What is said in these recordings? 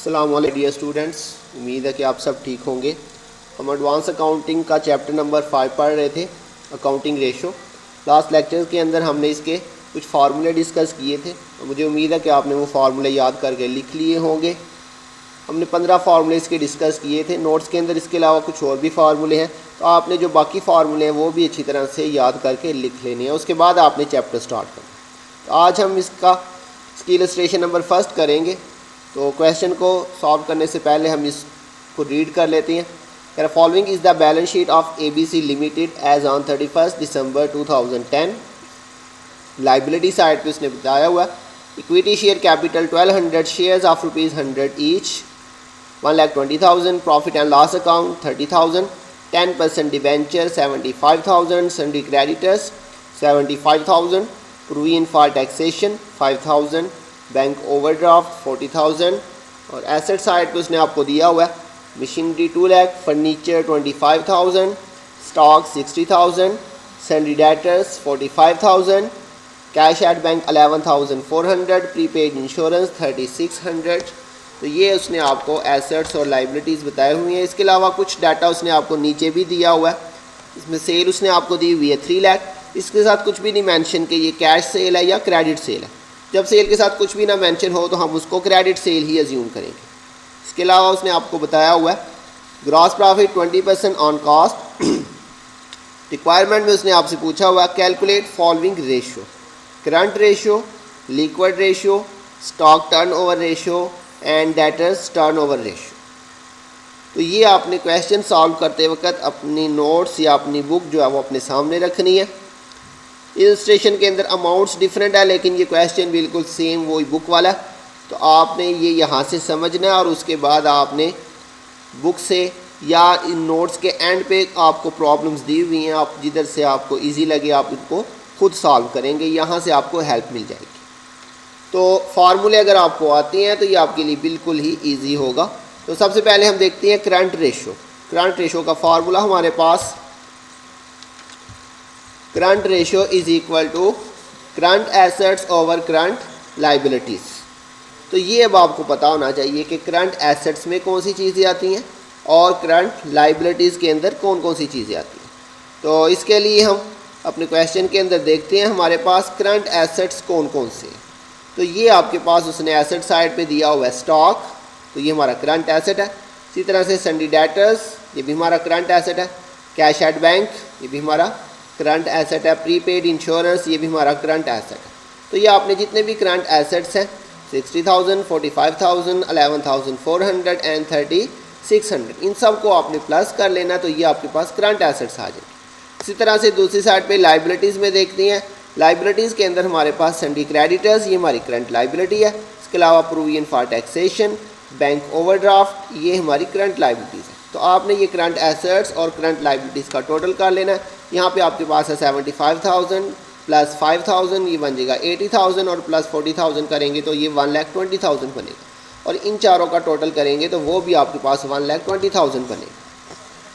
अस्सलाम वालेकुम dear students, उम्मीद है कि आप सब ठीक होंगे। हम एडवांस अकाउंटिंग का चैप्टर नंबर 5 पढ़ रहे थे, अकाउंटिंग रेशो। लास्ट लेक्चर के अंदर हमने इसके कुछ फार्मूले डिस्कस किए थे और मुझे उम्मीद है कि आपने वो फार्मूले याद करके लिख लिए होंगे। हमने 15 फार्मूले इसके डिस्कस किए थे। नोट्स के अंदर इसके अलावा कुछ और भी फार्मूले हैं, तो आपने जो बाकी फार्मूले हैं वो भी अच्छी तरह से याद करके लिख लेने हैं। उसके बाद आपने चैप्टर स्टार्ट करना। तो आज हम इसकी इलस्ट्रेशन नंबर 1 करेंगे। तो क्वेश्चन को सॉल्व करने से पहले हम इसको रीड कर लेते हैं। Following is the balance sheet of ABC limited as on 31 December 2010। Liability side पे उसने बताया हुआ equity share capital 1200 shares of ₹100 each, 1,20,000। Profit and loss account 30,000। 10% debenture 75,000। Sundry creditors 75,000। Provision for taxation 5,000। Bank overdraft 40,000। और asset side पे उसने आपको दिया हुआ है machinery 2 lakh, furniture 25,000, stock 60,000, सन्डी debtors 45,000, cash at bank 11,400, prepaid insurance 3,600। तो ये उसने आपको एसेट्स और लाइबिलिटीज़ बताए हुए हैं। इसके अलावा कुछ डाटा उसने आपको नीचे भी दिया हुआ है। इसमें सेल उसने आपको दी हुई है 3 लाख। इसके साथ कुछ भी नहीं मेंशन कि ये कैश सेल है या क्रेडिट सेल है। जब सेल के साथ कुछ भी ना मेंशन हो तो हम उसको क्रेडिट सेल ही अज्यूम करेंगे। इसके अलावा उसने आपको बताया हुआ है gross profit 20% on cost. Requirement में उसने आपसे पूछा हुआ calculate following ratio: current ratio, liquid ratio, stock turnover ratio and debtors turnover ratio. तो ये आपने क्वेश्चन सॉल्व करते वक्त अपनी नोट्स या अपनी बुक जो है वो अपने सामने रखनी है। इलस्ट्रेशन के अंदर अमाउंट्स डिफरेंट है, लेकिन ये क्वेश्चन बिल्कुल सेम वही बुक वाला है। तो आपने ये यहाँ से समझना है और उसके बाद आपने बुक से या इन नोट्स के एंड पे आपको प्रॉब्लम्स दी हुई हैं, आप जिधर से आपको इजी लगे आप इनको खुद सॉल्व करेंगे, यहाँ से आपको हेल्प मिल जाएगी। तो फार्मूले अगर आपको आते हैं तो ये आपके लिए बिल्कुल ही ईजी होगा। तो सबसे पहले हम देखते हैं करंट रेशो। करंट रेशो का फार्मूला हमारे पास current ratio is equal to current assets over current liabilities. तो ये अब आपको पता होना चाहिए कि करंट एसेट्स में कौन सी चीज़ें आती हैं और करंट लाइबिलिटीज़ के अंदर कौन कौन सी चीज़ें आती हैं। तो इसके लिए हम अपने क्वेश्चन के अंदर देखते हैं हमारे पास करंट एसेट्स कौन कौन से हैं। तो ये आपके पास उसने एसेट साइड पे दिया हुआ है स्टॉक, तो ये हमारा करंट एसेट है। इसी तरह से सन्डी डेटर्स, ये भी हमारा करंट एसेट है। कैश एट बैंक, ये भी हमारा करंट एसेट है। प्रीपेड इंश्योरेंस, ये भी हमारा करंट एसेट है। तो ये आपने जितने भी करंट एसेट्स हैं 60,000, 45,000, 11,400 एंड 3,600, इन सब को आपने प्लस कर लेना, तो ये आपके पास करंट एसेट्स आ जाएंगे। इसी तरह से दूसरी साइड पे लाइबिलिटीज़ में देखते हैं। लाइबिलिटीज़ के अंदर हमारे पास सन्डी क्रेडिटर्स, ये हमारी करंट लाइबिलिटी है। इसके अलावा provision for taxation, bank overdraft, ये हमारी करंट लाइबिलिटीज़ है। तो आपने ये करंट एसेट्स और करंट लाइबिलिटीज़ का टोटल कर लेना है। यहाँ पे आपके पास है 75,000 प्लस 5,000, ये बन जाएगा 80,000 और प्लस 40,000 करेंगे तो ये 1,20,000 बनेगा। और इन चारों का टोटल करेंगे तो वो भी आपके पास 1,20,000 बनेगा।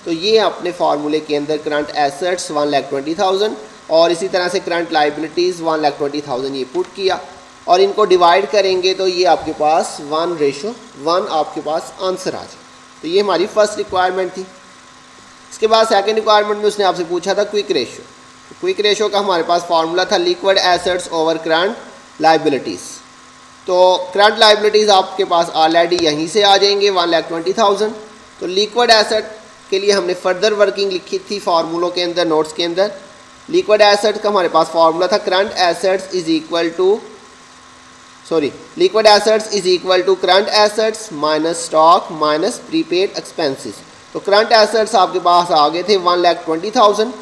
तो ये अपने फार्मूले के अंदर करंट एसेट्स 1,20,000 और इसी तरह से करंट लाइबिलिटीज़ 1,20,000 ये पुट किया और इनको डिवाइड करेंगे तो ये आपके पास 1:1 आपके पास आंसर आ जाए। तो ये हमारी फर्स्ट रिक्वायरमेंट थी। इसके बाद सेकंड रिक्वायरमेंट में उसने आपसे पूछा था क्विक रेशियो। तो क्विक रेशियो का हमारे पास फार्मूला था liquid assets over current liabilities. तो करंट लाइबिलिटीज़ आपके पास ऑलरेडी यहीं से आ जाएंगे 1,20,000। तो लिक्विड एसेट के लिए हमने फर्दर वर्किंग लिखी थी फार्मूलों के अंदर, नोट्स के अंदर। लिक्विड एसेट का हमारे पास फार्मूला था current assets is equal to liquid assets is equal to current assets minus stock minus prepaid expenses. तो करंट एसेट्स आपके पास आ गए थे 1,20,000।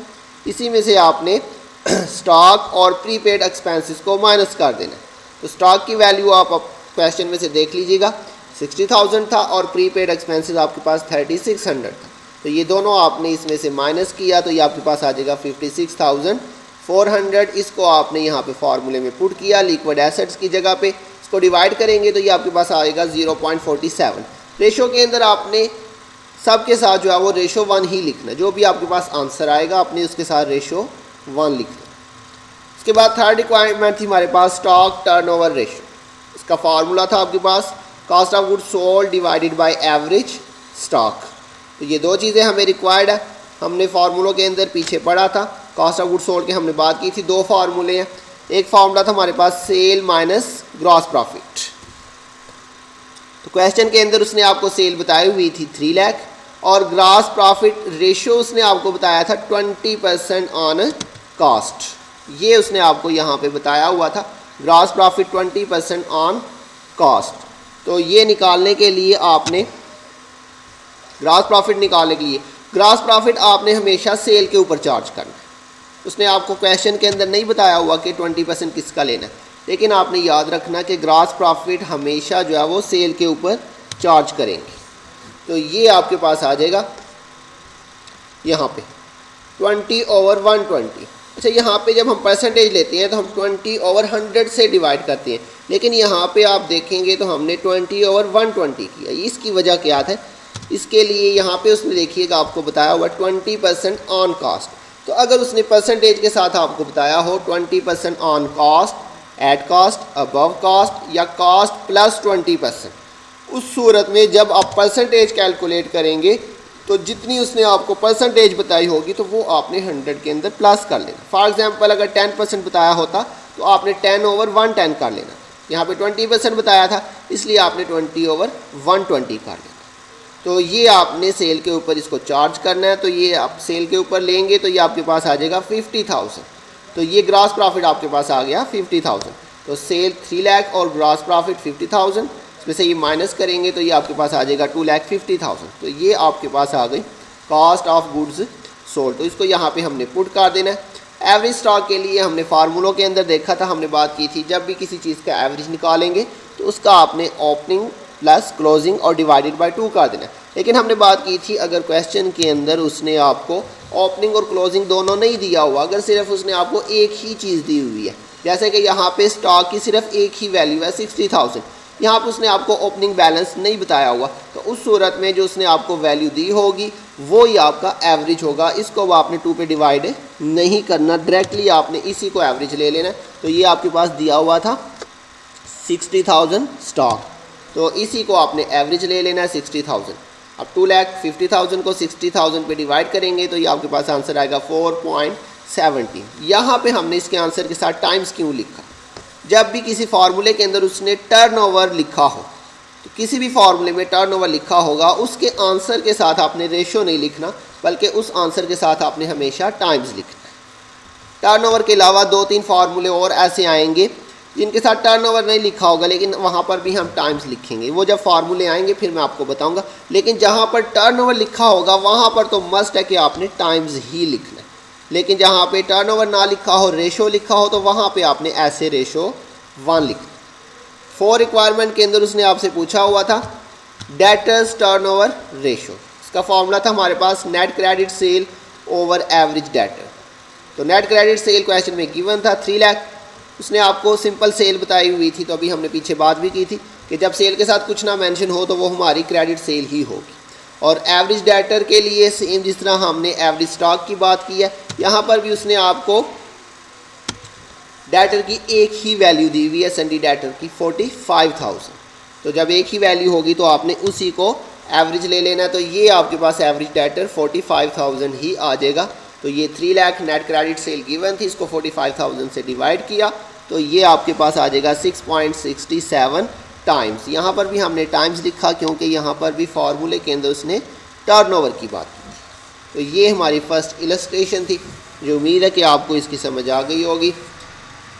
इसी में से आपने स्टॉक और प्रीपेड एक्सपेंसेस को माइनस कर देना। तो स्टॉक की वैल्यू आप क्वेश्चन में से देख लीजिएगा 60,000 था और प्रीपेड एक्सपेंसेस आपके पास 3,600 था। तो ये दोनों आपने इसमें से माइनस किया तो ये आपके पास आ जाएगा 56,400। इसको आपने यहाँ पे फार्मूले में पुट किया लिक्विड एसेट्स की जगह पे। इसको डिवाइड करेंगे तो ये आपके पास आएगा 0.47। रेशो के अंदर आपने सब के साथ जो है वो रेशो 1 ही लिखना। जो भी आपके पास आंसर आएगा आपने उसके साथ रेशो 1 लिखना। इसके बाद थर्ड रिक्वायरमेंट थी हमारे पास स्टॉक टर्नओवर रेशो। इसका फार्मूला था आपके पास cost of goods sold divided by average stock. तो ये दो चीज़ें हमें रिक्वायर्ड है, हमने फार्मूलों के अंदर पीछे पढ़ा था। कॉस्ट ऑफ गुड्स सोल्ड के हमने बात की थी, दो फार्मूले हैं। एक फार्मूला था हमारे पास सेल माइनस ग्रॉस प्रॉफिट। तो क्वेश्चन के अंदर उसने आपको सेल बताई हुई थी 3 लाख और ग्रॉस प्रॉफिट रेशियो उसने आपको बताया था 20% ऑन कॉस्ट। ये उसने आपको यहाँ पे बताया हुआ था, ग्रॉस प्रॉफिट 20% ऑन कॉस्ट। तो ये निकालने के लिए आपने ग्रॉस प्रॉफिट निकालने के लिए ग्रॉस प्रॉफिट आपने हमेशा सेल के ऊपर चार्ज करना है। उसने आपको क्वेश्चन के अंदर नहीं बताया हुआ कि 20% किसका लेना है, लेकिन आपने याद रखना कि ग्रॉस प्रॉफिट हमेशा जो है वो सेल के ऊपर चार्ज करेंगे। तो ये आपके पास आ जाएगा यहाँ पे 20/120। अच्छा, यहाँ पे जब हम परसेंटेज लेते हैं तो हम 20/100 से डिवाइड करते हैं, लेकिन यहाँ पे आप देखेंगे तो हमने 20/120 किया। इसकी वजह क्या है? इसके लिए यहाँ पे उसने देखिएगा आपको बताया हुआ 20% ऑन कॉस्ट। तो अगर उसने परसेंटेज के साथ आपको बताया हो 20% on cost, at cost, above cost या कॉस्ट प्लस 20%, उस सूरत में जब आप परसेंटेज कैलकुलेट करेंगे तो जितनी उसने आपको परसेंटेज बताई होगी तो वो आपने 100 के अंदर प्लस कर लेना। फॉर एग्जांपल अगर 10% बताया होता तो आपने 10/110 कर लेना। यहाँ पे 20% बताया था इसलिए आपने 20/120 कर लेना। तो ये आपने सेल के ऊपर इसको चार्ज करना है। तो ये आप सेल के ऊपर लेंगे तो ये आपके पास आ जाएगा 50,000। तो ये ग्रॉस प्रॉफिट आपके पास आ गया 50,000। तो सेल 3 लाख और ग्रॉस प्रॉफिट 50,000, इसमें से ये माइनस करेंगे तो ये आपके पास आ जाएगा 2,50,000। तो ये आपके पास आ गई कॉस्ट ऑफ गुड्स सोल्ड। तो इसको यहाँ पे हमने पुट कर देना है। एवरेज स्टॉक के लिए हमने फार्मूलों के अंदर देखा था, हमने बात की थी जब भी किसी चीज़ का एवरेज निकालेंगे तो उसका आपने ओपनिंग प्लस क्लोजिंग और डिवाइडेड बाय 2 कर देना। लेकिन हमने बात की थी अगर क्वेश्चन के अंदर उसने आपको ओपनिंग और क्लोजिंग दोनों नहीं दिया हुआ, अगर सिर्फ उसने आपको एक ही चीज़ दी हुई है, जैसे कि यहाँ पे स्टॉक की सिर्फ एक ही वैल्यू है 60,000, यहाँ पर उसने आपको ओपनिंग बैलेंस नहीं बताया हुआ, तो उस सूरत में जो उसने आपको वैल्यू दी होगी वो ही आपका एवरेज होगा। इसको आपने 2 पे डिवाइड नहीं करना, डायरेक्टली आपने इसी को एवरेज ले लेना। तो ये आपके पास दिया हुआ था 60,000 स्टॉक, तो इसी को आपने एवरेज ले लेना है 60,000। अब 2,50,000 को 60,000 पे डिवाइड करेंगे तो ये आपके पास आंसर आएगा 4.17। यहाँ पे हमने इसके आंसर के साथ टाइम्स क्यों लिखा? जब भी किसी फार्मूले के अंदर उसने टर्नओवर लिखा हो, तो किसी भी फार्मूले में टर्नओवर लिखा होगा उसके आंसर के साथ आपने रेशियो नहीं लिखना, बल्कि उस आंसर के साथ आपने हमेशा टाइम्स लिखना है। टर्नओवर के अलावा 2-3 फार्मूले और ऐसे आएंगे जिनके साथ टर्नओवर नहीं लिखा होगा, लेकिन वहाँ पर भी हम टाइम्स लिखेंगे। वो जब फार्मूले आएंगे फिर मैं आपको बताऊंगा। लेकिन जहाँ पर टर्नओवर लिखा होगा वहाँ पर तो मस्ट है कि आपने टाइम्स ही लिखना है। लेकिन जहाँ पे टर्नओवर ना लिखा हो, रेशो लिखा हो, तो वहाँ पे आपने ऐसे रेशो 1 लिखना। 4 रिक्वायरमेंट के अंदर उसने आपसे पूछा हुआ था डेटर्स टर्नओवर रेशो। इसका फॉर्मूला था हमारे पास net credit sale over average debtor. तो नेट क्रेडिट सेल क्वेश्चन में गिवन था 3 लाख। उसने आपको सिंपल सेल बताई हुई थी, तो अभी हमने पीछे बात भी की थी कि जब सेल के साथ कुछ ना मेंशन हो तो वो हमारी क्रेडिट सेल ही होगी। और एवरेज डेटर के लिए सेम जिस तरह हमने एवरेज स्टॉक की बात की है, यहाँ पर भी उसने आपको डेटर की एक ही वैल्यू दी हुई है, सन्डी डेटर की 45,000। तो जब एक ही वैल्यू होगी तो आपने उसी को एवरेज ले लेना। तो ये आपके पास एवरेज डेटर 45,000 ही आ जाएगा। तो ये 3 lakh net credit cell given थी, इसको 45,000 से डिवाइड किया तो ये आपके पास आ जाएगा 6.67 टाइम्स। यहाँ पर भी हमने टाइम्स लिखा क्योंकि यहाँ पर भी फार्मूले के अंदर उसने टर्नओवर की बात की। तो ये हमारी फर्स्ट इलस्ट्रेशन थी, जो उम्मीद है कि आपको इसकी समझ आ गई होगी।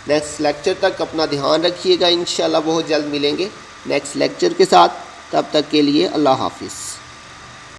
नेक्स्ट लेक्चर तक अपना ध्यान रखिएगा, इंशाल्लाह बहुत जल्द मिलेंगे नेक्स्ट लेक्चर के साथ। तब तक के लिए अल्लाह हाफिज़।